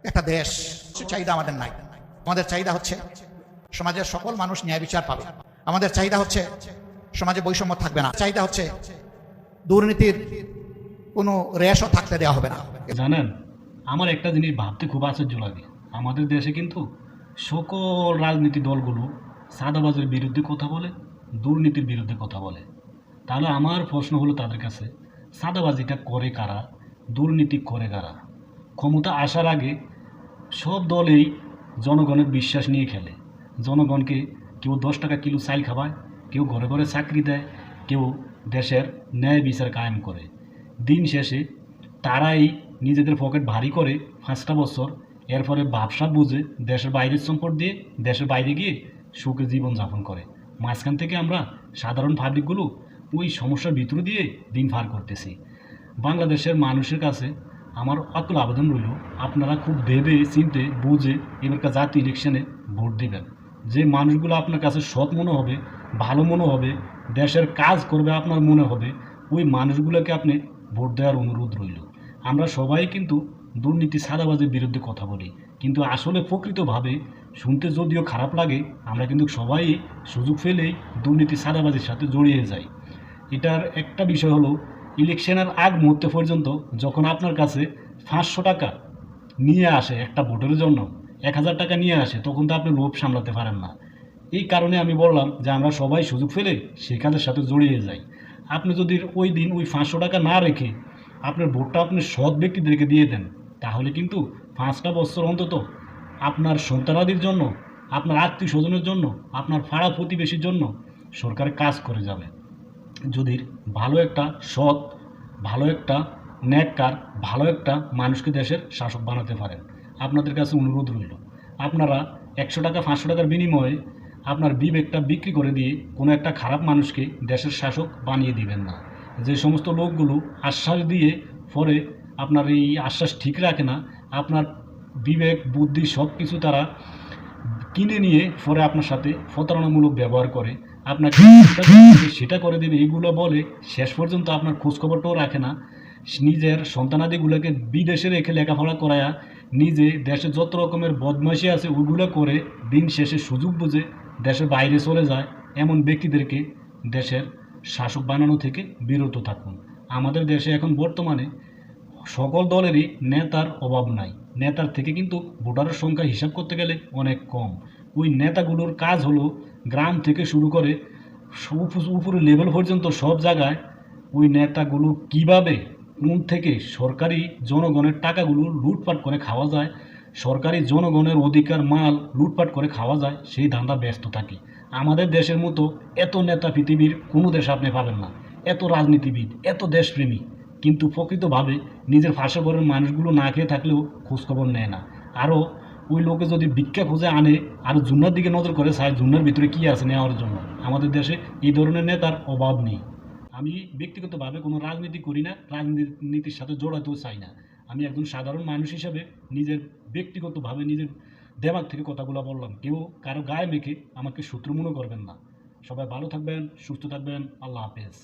একটা দেশ চাহিদা আমাদের নাই। আমাদের চাহিদা হচ্ছে সমাজের সকল মানুষ ন্যায় বিচার পাবে। আমাদের চাহিদা হচ্ছে সমাজে বৈষম্য থাকবে না। চাহিদা হচ্ছে দুর্নীতির কোনো রেশও থাকতে দেওয়া হবে না। জানেন, আমার একটা জিনিস ভাবতে খুব আশ্চর্য লাগে। আমাদের দেশে কিন্তু সকল রাজনীতি দলগুলো চাঁদাবাজের বিরুদ্ধে কথা বলে, দুর্নীতির বিরুদ্ধে কথা বলে। তাহলে আমার প্রশ্ন হলো তাদের কাছে, চাঁদাবাজিটা করে কারা, দুর্নীতি করে কারা? ক্ষমতা আসার আগে সব দলেই জনগণের বিশ্বাস নিয়ে খেলে। জনগণকে কেউ 10 টাকা কিলো চাল খাওয়ায়, কেউ ঘরে ঘরে চাকরি দেয়, কেউ দেশের ন্যায় বিচার কায়েম করে। দিন শেষে তারাই নিজেদের পকেট ভারী করে 5টা বছর, এরপরে ব্যবসা বুঝে দেশের বাইরের সম্পদ দিয়ে দেশের বাইরে গিয়ে সুখে জীবনযাপন করে। মাঝখান থেকে আমরা সাধারণ পাবলিকগুলো ওই সমস্যার ভিতর দিয়ে দিন পার করতেছি। বাংলাদেশের মানুষের কাছে আমার আকুল আবেদন রইল, আপনারা খুব ভেবে চিনতে বুঝে এবারকার জাতীয় ইলেকশনে ভোট দিবেন। যে মানুষগুলো আপনার কাছে সৎ মনে হবে, ভালো মনে হবে, দেশের কাজ করবে আপনার মনে হবে, ওই মানুষগুলোকে আপনি ভোট দেওয়ার অনুরোধ রইল। আমরা সবাই কিন্তু দুর্নীতি চাঁদাবাজির বিরুদ্ধে কথা বলি, কিন্তু আসলে প্রকৃতভাবে শুনতে যদিও খারাপ লাগে, আমরা কিন্তু সবাই সুযোগ পেলেই দুর্নীতি চাঁদাবাজির সাথে জড়িয়ে যাই। এটার একটা বিষয় হলো, ইলেকশনের আগ মুহূর্তে পর্যন্ত যখন আপনার কাছে 500 টাকা নিয়ে আসে একটা ভোটের জন্য, 1000 টাকা নিয়ে আসে, তখন তো আপনি লোভ সামলাতে পারেন না। এই কারণে আমি বললাম যে আমরা সবাই সুযোগ পেলে সেই কাজের সাথে জড়িয়ে যাই। আপনি যদি ওই দিন ওই 500 টাকা না রেখে আপনার ভোটটা আপনি সৎ ব্যক্তিদেরকে দিয়ে দেন, তাহলে কিন্তু 5টা বছর অন্তত আপনার সন্তানাদির জন্য, আপনার আত্মীয় স্বজনের জন্য, আপনার পাড়া প্রতিবেশীর জন্য সরকার কাজ করে যাবে। যদি ভালো একটা সৎ, ভালো একটা ন্যাক্কার, ভালো একটা মানুষকে দেশের শাসক বানাতে পারেন, আপনাদের কাছে অনুরোধ রইল, আপনারা 100 টাকা 500 টাকার বিনিময়ে আপনার বিবেকটা বিক্রি করে দিয়ে কোনো একটা খারাপ মানুষকে দেশের শাসক বানিয়ে দিবেন না। যে সমস্ত লোকগুলো আশ্বাস দিয়ে পরে আপনার এই আশ্বাস ঠিক রাখে না, আপনার বিবেক বুদ্ধি সব কিছু তারা কিনে নিয়ে পরে আপনার সাথে প্রতারণামূলক ব্যবহার করে, আপনাকে সেটা করে দেবে এগুলো বলে শেষ পর্যন্ত আপনার খোঁজখবরটাও রাখে না। নিজের সন্তানাদিগুলোকে বিদেশে রেখে লেখাপড়া করায়া নিজে দেশে যত রকমের বদমাইশি আছে ওইগুলো করে দিন শেষে সুযোগ বুঝে দেশের বাইরে চলে যায়। এমন ব্যক্তিদেরকে দেশের শাসক বানানো থেকে বিরত থাকুন। আমাদের দেশে এখন বর্তমানে সকল দলেরই নেতার অভাব নাই। নেতার থেকে কিন্তু ভোটারের সংখ্যা হিসাব করতে গেলে অনেক কম। ওই নেতাগুলোর কাজ হলো গ্রাম থেকে শুরু করে উপরে লেভেল পর্যন্ত সব জায়গায় ওই নেতাগুলো কিভাবে কোন থেকে সরকারি জনগণের টাকাগুলো লুটপাট করে খাওয়া যায়, সরকারি জনগণের অধিকার মাল লুটপাট করে খাওয়া যায়, সেই ধান্দা ব্যস্ত থাকে। আমাদের দেশের মতো এত নেতা পৃথিবীর কোনো দেশে আপনি পাবেন না, এত রাজনীতিবিদ, এত দেশপ্রেমী, কিন্তু প্রকৃতভাবে নিজের পাশে ঘরের মানুষগুলো না খেয়ে থাকলেও খোঁজখবর নেয় না। আরও ওই লোকে যদি ভিক্ষা খুঁজে আনে, আরও জুন্নার দিকে নজর করে চায় জুন্নার ভিতরে কী আছে নেওয়ার জন্য। আমাদের দেশে এই ধরনের নেতার অভাব নেই। আমি ব্যক্তিগতভাবে কোনো রাজনীতি করি না, রাজনীতির সাথে জড়াতেও চাই না। আমি একজন সাধারণ মানুষ হিসাবে নিজের ব্যক্তিগতভাবে নিজের দেমাগ থেকে কথাগুলো বললাম। কেউ কারো গায়ে মেখে আমাকে শত্রু মনে করবেন না। সবাই ভালো থাকবেন, সুস্থ থাকবেন। আল্লাহ হাফেজ।